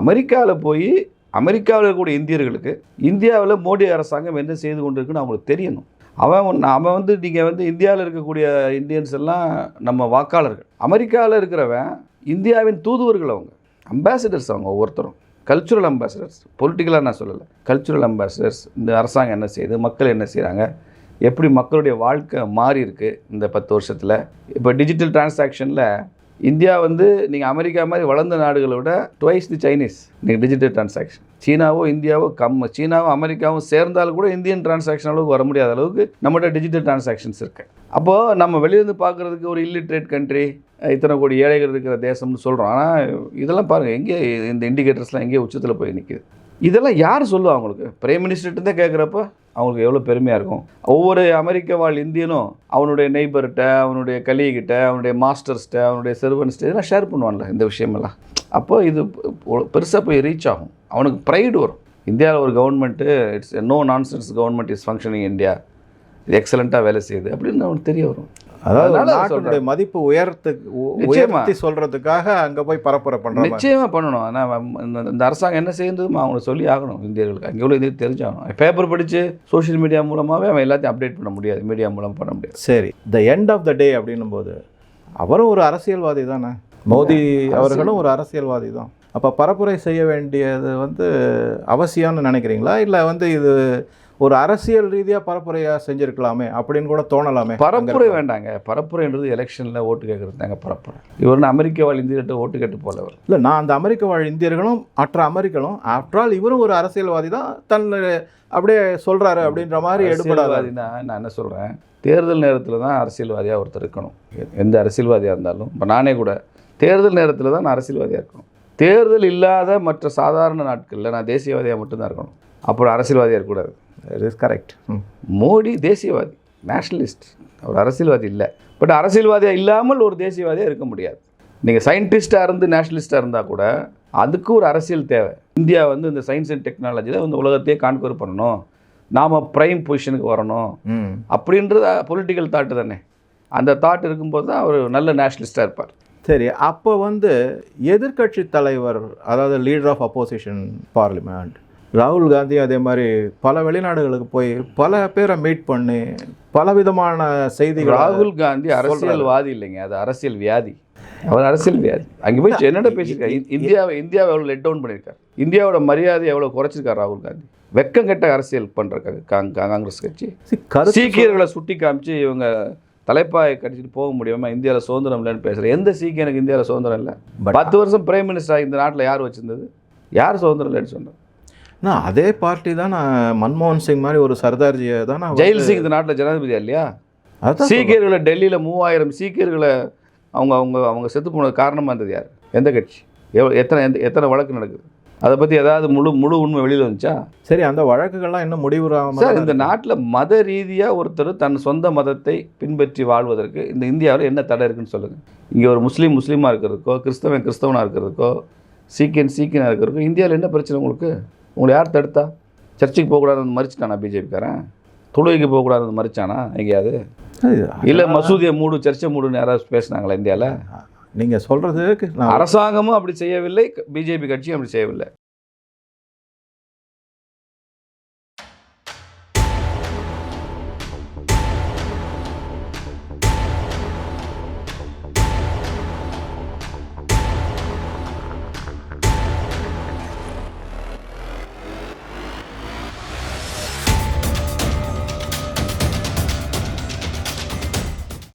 அமெரிக்காவில் போய் அமெரிக்காவில் இருக்கக்கூடிய இந்தியர்களுக்கு இந்தியாவில் மோடி அரசாங்கம் என்ன செய்து கொண்டிருக்குன்னு அவங்களுக்கு தெரியணும். அவன் வந்து நீங்கள் வந்து இந்தியாவில் இருக்கக்கூடிய இந்தியன்ஸ் எல்லாம் நம்ம வாக்காளர்கள். அமெரிக்காவில் இருக்கிறவன் இந்தியாவின் தூதுவர்கள், அவங்க அம்பாசிடர்ஸ், அவங்க ஒவ்வொருத்தரும் கல்ச்சுரல் அம்பாசிடர்ஸ். பொலிட்டிக்கலாக நான் சொல்லலை, கல்ச்சுரல் அம்பாசிடர்ஸ். இந்த அரசாங்கம் என்ன செய்யுது, மக்கள் என்ன செய்கிறாங்க, எப்படி மக்களுடைய வாழ்க்கை மாறி இருக்குது இந்த 10 வருஷத்தில். இப்போ டிஜிட்டல் டிரான்சாக்ஷனில் இந்தியா வந்து நீங்கள் அமெரிக்கா மாதிரி வளர்ந்த நாடுகளை விட ட்வைஸ் தி சைனீஸ் நீங்கள் டிஜிட்டல் டிரான்சாக்ஷன். சீனாவோ இந்தியாவோ சீனாவும் அமெரிக்காவும் சேர்ந்தாலும் கூட இந்தியன் டிரான்சாக்ஷன் அளவுக்கு வர முடியாத அளவுக்கு நம்மகிட்ட டிஜிட்டல் டிரான்சாக்ஷன்ஸ் இருக்குது. அப்போது நம்ம வெளியிருந்து பார்க்குறதுக்கு ஒரு இல்லிட்ரேட் கண்ட்ரி, இத்தனை கோடி ஏழைகள் இருக்கிற தேசம்னு சொல்கிறோம். ஆனால் இதெல்லாம் பாருங்கள், எங்கே இந்த இண்டிகேட்டர்ஸ்லாம் எங்கேயோ உச்சத்தில் போய் நிற்கிது. இதெல்லாம் யார் சொல்லுவா அவங்களுக்கு? பிரைம் மினிஸ்டர்கிட்ட கேட்குறப்ப அவங்களுக்கு எவ்வளோ பெருமையாக இருக்கும். ஒவ்வொரு அமெரிக்க வாழ் இந்தியனும் அவனுடைய நெய்பர்கிட்ட, அவனுடைய கலீகிட்ட, அவனுடைய மாஸ்டர்ஸ்கிட்ட, அவனுடைய செர்வன்ஸ்கிட்ட இதெல்லாம் ஷேர் பண்ணுவான்ல இந்த விஷயமெல்லாம். அப்போ இது பெருசாக போய் ரீச் ஆகும், அவனுக்கு ப்ரைடு வரும். இந்தியாவில் ஒரு government it's no nonsense government is functioning India, இது எக்ஸலண்ட்டாக வேலை செய்யுது அப்படின்னு அவனுக்கு தெரிய வரும். அதாவது நாட்டுடைய மதிப்பு உயர்த்தி சொல்கிறதுக்காக அங்கே போய் பரப்புரை பண்ணுறோம். நிச்சயமாக பண்ணணும். ஆனால் இந்த அரசாங்கம் என்ன செய்யுதுமா அவங்களுக்கு சொல்லி ஆகணும். இந்தியர்களுக்கு அங்கே எவ்வளோ இந்திய தெரிஞ்சாகணும். பேப்பர் படித்து சோஷியல் மீடியா மூலமாகவே அவன் எல்லாத்தையும் அப்டேட் பண்ண முடியாது, மீடியா மூலம் பண்ண முடியாது. சரி, த எண்ட் ஆஃப் த டே அப்படின்னும் போது அவரும் ஒரு அரசியல்வாதி தானே, மோடி அவர்களும் ஒரு அரசியல்வாதி தான். அப்போ பரப்புரை செய்ய வேண்டியது வந்து அவசியம்னு நினைக்கிறீங்களா, இல்லை வந்து இது ஒரு அரசியல் ரீதியாக பரப்புரையாக செஞ்சுருக்கலாமே அப்படின்னு கூட தோணலாமே? பரப்புரை வேண்டாங்க. பரப்புரைன்றது எலெக்ஷனில் ஓட்டு கேட்குறது தாங்க பரப்புரை. இவர் அமெரிக்க வாழ் இந்தியர்கிட்ட ஓட்டு கேட்டு போலவர் இல்லை. நான் அந்த அமெரிக்க வாழ் இந்தியர்களும் அமெரிக்கனும் ஆஃப்டரால் இவரும் ஒரு அரசியல்வாதி தான், தன் அப்படியே சொல்கிறாரு அப்படின்ற மாதிரி எடுபடாதுன்னா நான் என்ன சொல்கிறேன், தேர்தல் நேரத்தில் தான் அரசியல்வாதியாக ஒருத்தர் இருக்கணும். எந்த அரசியல்வாதியாக இருந்தாலும் இப்போ நானே கூட தேர்தல் நேரத்தில் தான் நான் அரசியல்வாதியாக இருக்கணும். தேர்தல் இல்லாத மற்ற சாதாரண நாட்களில் நான் தேசியவாதியாக மட்டும்தான் இருக்கணும். அப்புறம் அரசியல்வாதியாக இருக்கக்கூடாது. It is correct. மோடி தேசியவாதி, நேஷ்னலிஸ்ட், ஒரு அரசியல்வாதி இல்லை. பட் அரசியல்வாதியாக இல்லாமல் ஒரு தேசியவாதியாக இருக்க முடியாது. நீங்கள் சயின்டிஸ்டாக இருந்து நேஷ்னலிஸ்டாக இருந்தால் கூட அதுக்கு ஒரு அரசியல் தேவை. இந்தியா வந்து இந்த சயின்ஸ் அண்ட் டெக்னாலஜியில் வந்து உலகத்தையே கான்கவர் பண்ணணும், நாம் ப்ரைம் பொசிஷனுக்கு வரணும் அப்படின்றது பொலிட்டிக்கல் தாட்டு தானே. அந்த தாட் இருக்கும்போது தான் அவர் நல்ல நேஷ்னலிஸ்டாக இருப்பார். சரி, அப்போ வந்து எதிர்க்கட்சி தலைவர், அதாவது லீடர் ஆஃப் அப்போசிஷன் பார்லிமெண்ட் ராகுல் காந்தி அதே மாதிரி பல வெளிநாடுகளுக்கு போய் பல பேரை மீட் பண்ணி பலவிதமான செய்திகள். ராகுல் காந்தி அரசியல்வாதி இல்லைங்க, அது அரசியல் வியாதி. அவர் அரசியல் வியாதி. அங்கே போய் என்னென்ன பேசியிருக்காரு, இந்தியாவை எவ்வளோ லெட் டவுன் பண்ணியிருக்காரு, இந்தியாவோட மரியாதை எவ்வளோ குறைச்சிருக்காரு ராகுல் காந்தி. வெக்கம் கெட்ட அரசியல் பண்ணுறாங்க காங்கிரஸ் கட்சி. சீக்கியர்களை சுட்டி காமிச்சு இவங்க தலைப்பாயை கடிச்சிட்டு போக முடியாமல் இந்தியாவில் சுதந்திரம் இல்லைன்னு பேசுகிறேன். எந்த சீக்கியம் இந்தியாவில் சுதந்திரம் இல்லை? 10 வருஷம் பிரைம் மினிஸ்டர் இந்த நாட்டில் யார் வச்சுருந்தது? யார் சுதந்திரம் இல்லைன்னு சொன்னார்? நான் அதே பார்ட்டி தான். நான் மன்மோகன் சிங் மாதிரி ஒரு சர்தார்ஜியை தான். ஜெயில் சிங் இந்த நாட்டில் ஜனாதிபதியா இல்லையா? சீக்கியர்களை டெல்லியில் 3000 சீக்கியர்களை அவங்க செத்து போனது காரணமாக இருந்தது யார்? எந்த கட்சி? எத்தனை வழக்கு நடக்குது? அதை பற்றி ஏதாவது முழு உண்மை வெளியில் வந்துச்சா? சரி, அந்த வழக்குகள்லாம் இன்னும் முடிவுறாம. சார், இந்த நாட்டில் மத ரீதியாக ஒருத்தர் தன் சொந்த மதத்தை பின்பற்றி வாழ்வதற்கு இந்த இந்தியாவில் என்ன தடை இருக்குன்னு சொல்லுங்கள். இங்கே ஒரு முஸ்லீமாக இருக்கிறதுக்கோ, கிறிஸ்தவனாக இருக்கிறதுக்கோ, சீக்கியனாக இருக்கிறதுக்கோ இந்தியாவில் என்ன பிரச்சனை உங்களுக்கு? உங்களை யார் தடுத்தா? சர்ச்சுக்கு போகக்கூடாதுன்னு மறிச்சிட்டானா பிஜேபிக்காரன்? தொழுகைக்கு போகக்கூடாதுன்னு மறிச்சானா எங்கேயாவது? இல்லை மசூதியை மூடு, சர்ச்சை மூடுன்னு யாராவது பேசுனாங்களா இந்தியாவில்? நீங்கள் சொல்கிறது அரசாங்கமும் அப்படி செய்யவில்லை, பிஜேபி கட்சியும் அப்படி செய்யவில்லை.